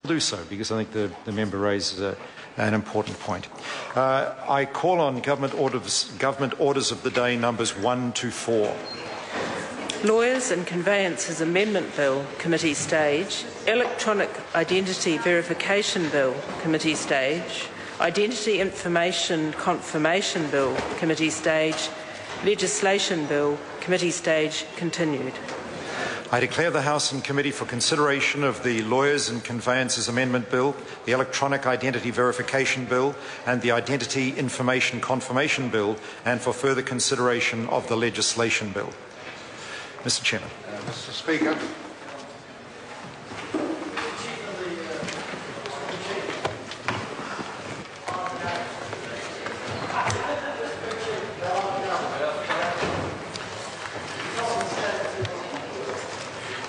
do so, because I think the member raises an important point. I call on government orders of the day numbers 1 to 4. Lawyers and Conveyances Amendment Bill, Committee Stage. Electronic Identity Verification Bill, Committee Stage. Identity Information Confirmation Bill, Committee Stage. Legislation Bill, Committee Stage, continued. I declare the House in committee for consideration of the Lawyers and Conveyances Amendment Bill, the Electronic Identity Verification Bill and the Identity Information Confirmation Bill, and for further consideration of the Legislation Bill. Mr. Chairman. Mr. Speaker.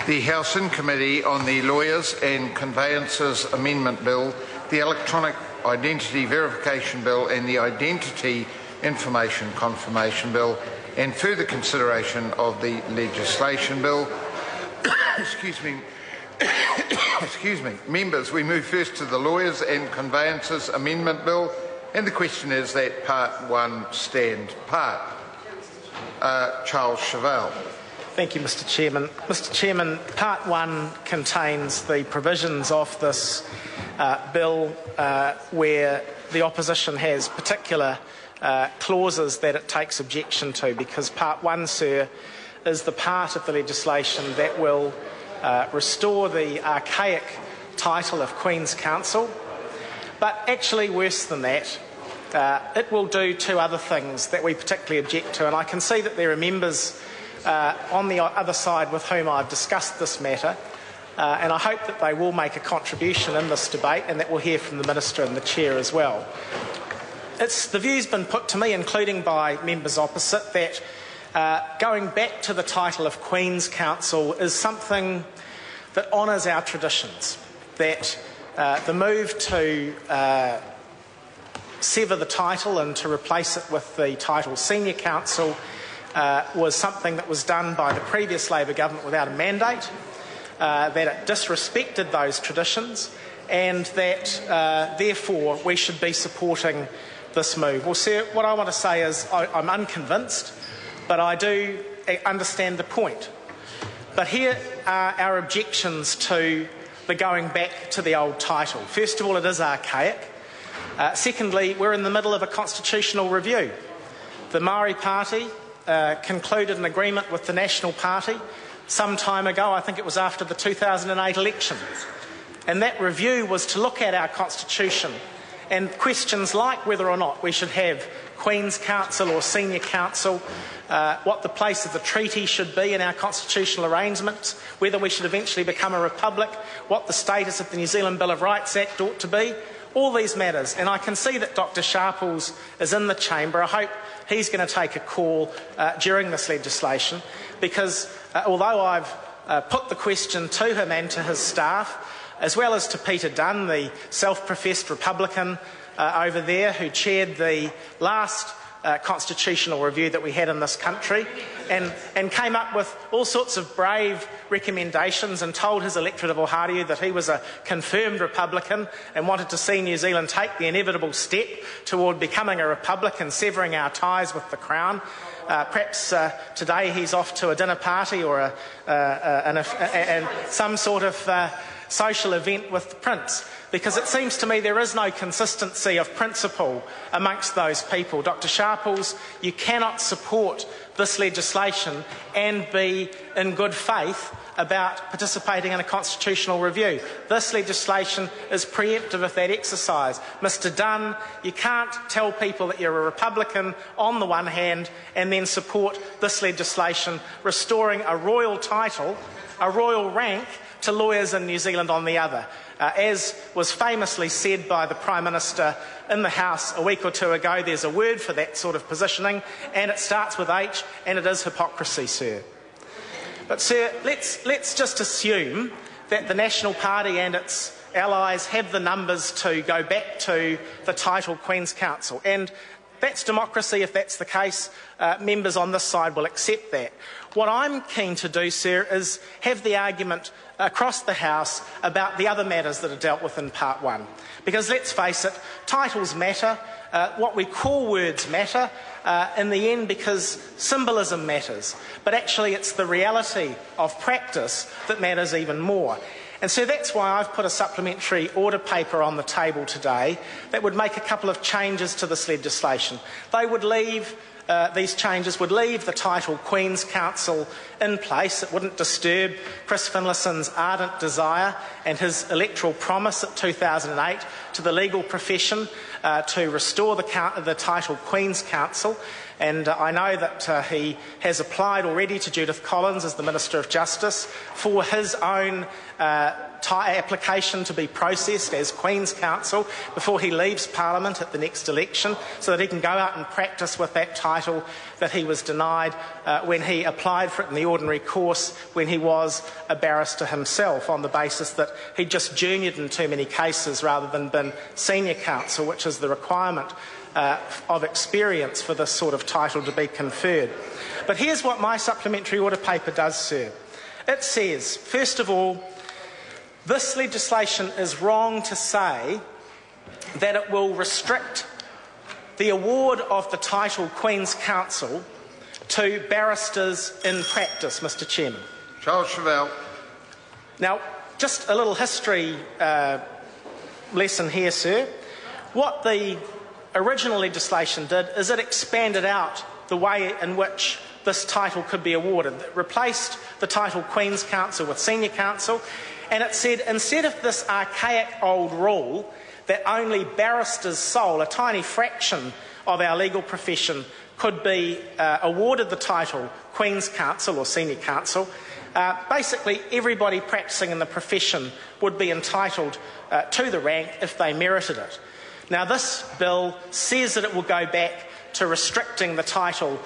The House in Committee on the Lawyers and Conveyances Amendment Bill, the Electronic Identity Verification Bill and the Identity Information Confirmation Bill, and further consideration of the Legislation Bill. Excuse me. Excuse me. Members, we move first to the Lawyers and Conveyances Amendment Bill, and the question is that Part 1 stand part. Charles Chauvel. Thank you, Mr. Chairman. Mr. Chairman, Part 1 contains the provisions of this bill where the opposition has particular clauses that it takes objection to, because Part 1, sir, is the part of the legislation that will restore the archaic title of Queen's Counsel. But actually, worse than that, it will do two other things that we particularly object to, and I can see that there are members on the other side with whom I've discussed this matter, and I hope that they will make a contribution in this debate and that we'll hear from the Minister and the Chair as well. The view's been put to me, including by members opposite, that going back to the title of Queen's Counsel is something that honours our traditions, that the move to sever the title and to replace it with the title Senior Counsel was something that was done by the previous Labor government without a mandate, that it disrespected those traditions, and that therefore we should be supporting this move. Well, sir, what I want to say is I'm unconvinced, but I do understand the point. But here are our objections to the going back to the old title. First of all, it is archaic. Secondly, we're in the middle of a constitutional review. The Maori Party concluded an agreement with the National Party some time ago. I think it was after the 2008 elections. And that review was to look at our constitution and questions like whether or not we should have Queen's Counsel or Senior Counsel, what the place of the treaty should be in our constitutional arrangements, whether we should eventually become a republic, what the status of the New Zealand Bill of Rights Act ought to be, all these matters. And I can see that Dr Sharples is in the chamber. I hope he's going to take a call during this legislation, because although I've put the question to him and to his staff, as well as to Peter Dunn, the self-professed Republican over there who chaired the last constitutional review that we had in this country, and came up with all sorts of brave recommendations and told his electorate of Ohario that he was a confirmed Republican and wanted to see New Zealand take the inevitable step toward becoming a republic and severing our ties with the Crown. Perhaps today he's off to a dinner party or some sort of social event with the Prince, because it seems to me there is no consistency of principle amongst those people. Dr Sharples, you cannot support this legislation and be in good faith about participating in a constitutional review. This legislation is preemptive of that exercise. Mr Dunn, you can't tell people that you're a Republican on the one hand and then support this legislation restoring a royal title, a royal rank, to lawyers in New Zealand on the other. As was famously said by the Prime Minister in the House a week or two ago, there's a word for that sort of positioning, and it starts with H, and it is hypocrisy, sir. But, sir, let's just assume that the National Party and its allies have the numbers to go back to the title Queen's Counsel. And that's democracy. If that's the case, members on this side will accept that. What I'm keen to do, sir, is have the argument across the House about the other matters that are dealt with in Part 1. Because let's face it, titles matter, what we call words matter, in the end, because symbolism matters. But actually it's the reality of practice that matters even more. And so that's why I've put a supplementary order paper on the table today that would make a couple of changes to this legislation. They would leave, these changes would leave the title Queen's Counsel in place. It wouldn't disturb Chris Finlayson's ardent desire and his electoral promise at 2008 to the legal profession to restore the title Queen's Counsel. And I know that he has applied already to Judith Collins as the Minister of Justice for his own application to be processed as Queen's Counsel before he leaves Parliament at the next election, so that he can go out and practice with that title that he was denied when he applied for it in the ordinary course when he was a barrister himself, on the basis that he'd just juniored in too many cases rather than been senior counsel, which is the requirement of experience for this sort of title to be conferred. But here's what my supplementary order paper does, sir. It says, first of all, this legislation is wrong to say that it will restrict the award of the title Queen's Counsel to barristers in practice, Mr. Chairman. Charles Chauvel. Now, just a little history lesson here, sir. What the original legislation did is it expanded out the way in which this title could be awarded. It replaced the title Queen's Counsel with Senior Counsel, and it said instead of this archaic old rule that only barristers sole, a tiny fraction of our legal profession, could be awarded the title Queen's Counsel or Senior Counsel, basically everybody practising in the profession would be entitled to the rank if they merited it. Now, this bill says that it will go back to restricting the title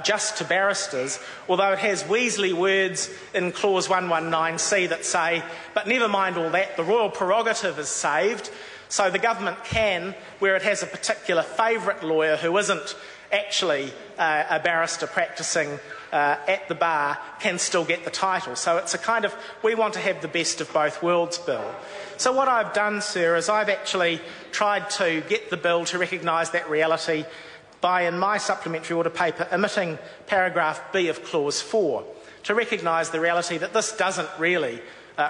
just to barristers, although it has Weasley words in clause 119C that say, but never mind all that, the royal prerogative is saved, so the government can, where it has a particular favourite lawyer who isn't actually a barrister practising at the bar, can still get the title. So it's a kind of, we want to have the best of both worlds bill. So what I've done, sir, is I've actually tried to get the bill to recognise that reality by, in my supplementary order paper, omitting paragraph B of clause 4, to recognise the reality that this doesn't really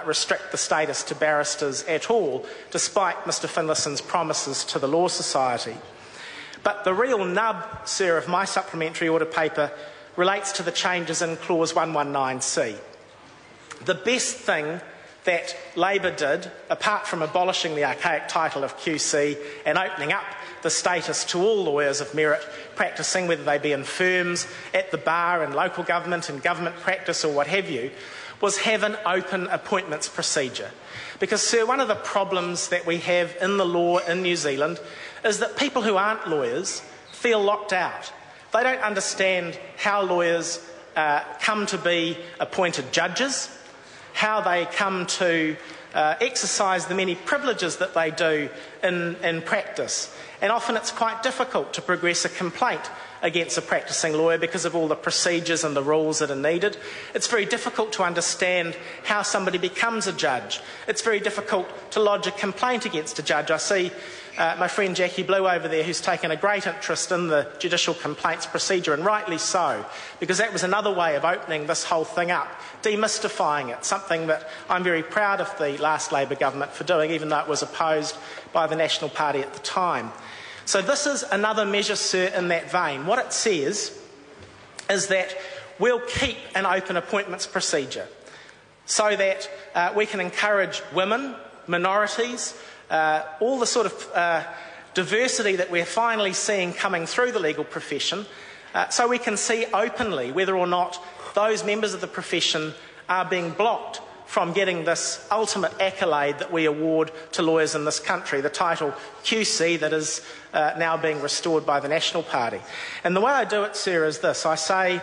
restrict the status to barristers at all, despite Mr Finlayson's promises to the Law Society. But the real nub, sir, of my supplementary order paper relates to the changes in clause 119C. The best thing that Labor did, apart from abolishing the archaic title of QC and opening up the status to all lawyers of merit practising, whether they be in firms, at the bar, in local government, in government practice or what have you, was have an open appointments procedure. Because, sir, one of the problems that we have in the law in New Zealand is that people who aren't lawyers feel locked out. They don't understand how lawyers come to be appointed judges, how they come to exercise the many privileges that they do in practice. And often it's quite difficult to progress a complaint against a practising lawyer because of all the procedures and the rules that are needed. It's very difficult to understand how somebody becomes a judge. It's very difficult to lodge a complaint against a judge. I see my friend Jackie Blue over there, who's taken a great interest in the judicial complaints procedure, and rightly so, because that was another way of opening this whole thing up, demystifying it, something that I'm very proud of the last Labor government for doing, even though it was opposed by the National Party at the time. So this is another measure, sir, in that vein. What it says is that we'll keep an open appointments procedure so that we can encourage women, minorities, all the sort of diversity that we're finally seeing coming through the legal profession, so we can see openly whether or not those members of the profession are being blocked from getting this ultimate accolade that we award to lawyers in this country, the title QC that is now being restored by the National Party. And the way I do it, sir, is this. I say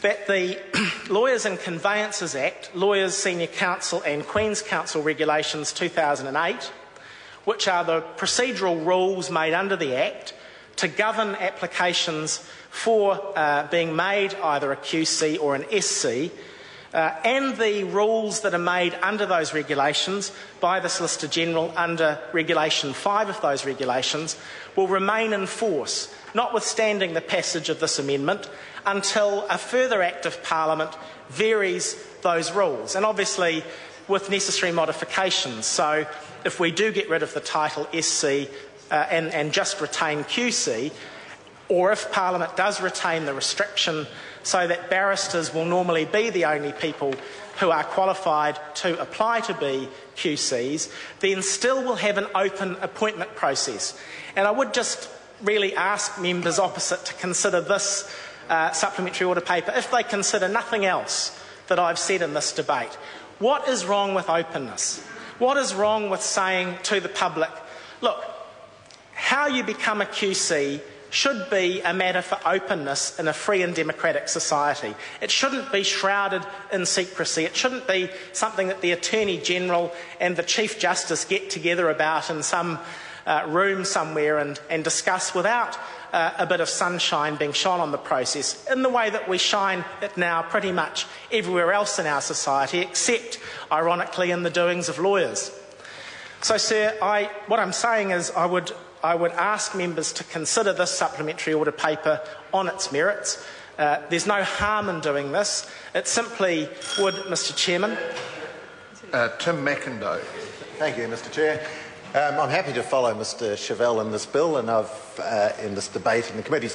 that the Lawyers and Conveyances Act, Lawyers Senior Counsel and Queen's Counsel Regulations 2008, which are the procedural rules made under the Act to govern applications for being made either a QC or an SC, and the rules that are made under those regulations by the Solicitor General under Regulation 5 of those regulations will remain in force, notwithstanding the passage of this amendment, until a further Act of Parliament varies those rules, and obviously with necessary modifications. So if we do get rid of the title SC and just retain QC, or if Parliament does retain the restriction so that barristers will normally be the only people who are qualified to apply to be QCs, then still we'll have an open appointment process. And I would just really ask members opposite to consider this supplementary order paper if they consider nothing else that I've said in this debate. What is wrong with openness? What is wrong with saying to the public, look, how you become a QC should be a matter for openness in a free and democratic society. It shouldn't be shrouded in secrecy. It shouldn't be something that the Attorney General and the Chief Justice get together about in some room somewhere and discuss without a bit of sunshine being shone on the process, in the way that we shine it now pretty much everywhere else in our society, except, ironically, in the doings of lawyers. So, sir, what I'm saying is I would ask members to consider this supplementary order paper on its merits. There's no harm in doing this. It simply would, Mr Chairman. Tim McIndoe. Thank you, Mr Chair. I'm happy to follow Mr Chauvel in this bill, and I've in this debate in the committee